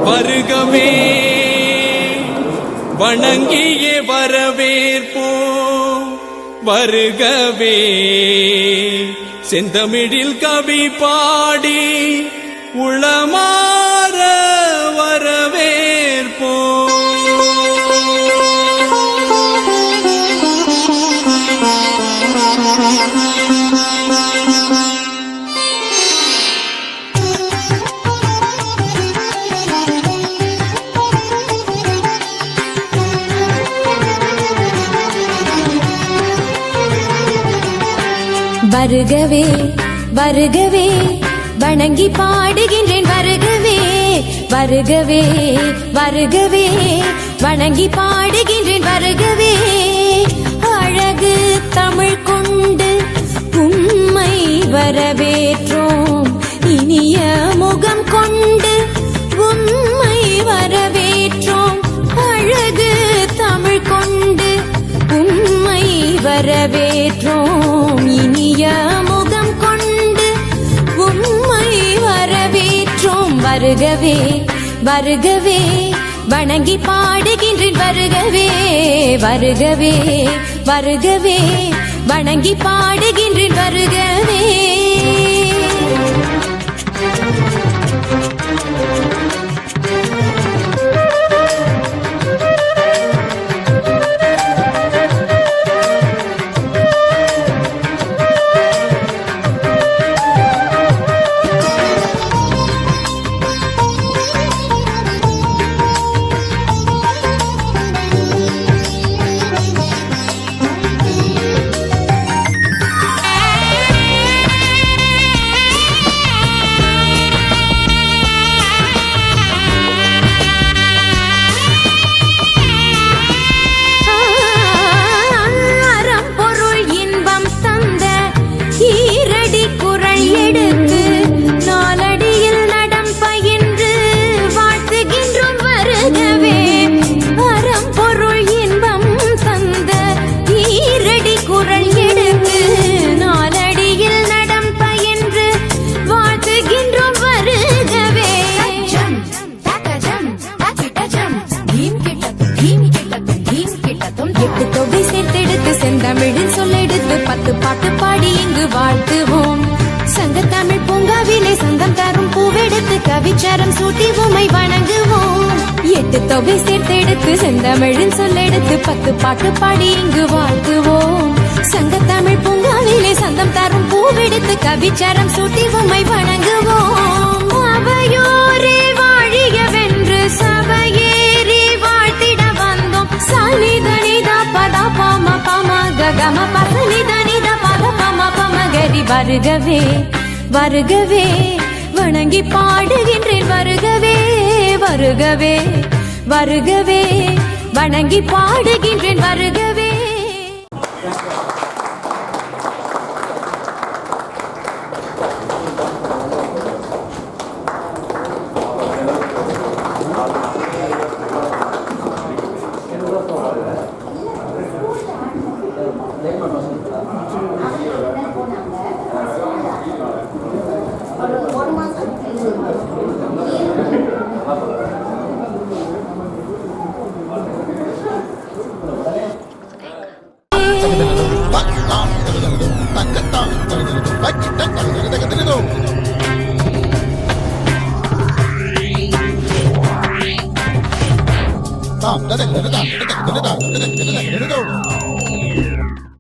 வருகவே வணங்கியே வரவேற்போம் வருகவே செந்தமிழில் கவி பாடி உளமாற வரவேற்போம். வருகவே வருகவே வணங்கி பாடுகின்றேன் வருகவே வருகவே வருகவே வணங்கி பாடுகின்றேன் வருகவே அழகு தமிழ் கொண்டு உம்மை வரவேற்றோம் இனிய முகம் கொண்டு உம்மை வரவேற்றோம் அழகு தமிழ் கொண்டு உம்மை வரவேற்றோம் இனிய முகம் கொண்டு உம்மை வரவேற்றோம் வருகவே வருகவே வணங்கி பாடுகின்றேன் வருகவே வருகவே வருகவே வணங்கி பாடுகின்றேன் வருகவே. செந்தமிழின் சொல்லெடுத்து 10 பாட்டு பாடி இங்கு வாழ்த்துவோம் சங்கத்தமிழ் பூங்காவிலே சங்கம் தரும் பூவெடுத்து கவிச்சரம் சூட்டி உமை வணங்குவோம் 8 தொகை சேர்த்தெடுத்து செந்தமிழின் சொல்லெடுத்து 10 பாட்டு பாடி இங்கு வாழ்த்துவோம் சங்கத்தமிழ் பூங்காவிலே சங்கம் தரும் பூவெடுத்து கவிச்சரம் சூட்டி உமை வணங்குவோம் அவையோரே வாழியவென்று சபையேறி வாழ்த்திட வந்தோம் சனிதனிதா பதா பாம பாம கம பசனிதனித பத பம பம கரி வருகவே வருகவே வணங்கி பாடுகின்றேன் வருகவே வருகவே வருகவே வணங்கி பாடுகின்றேன் வருகவே. Da da da da da da da da da da da da da da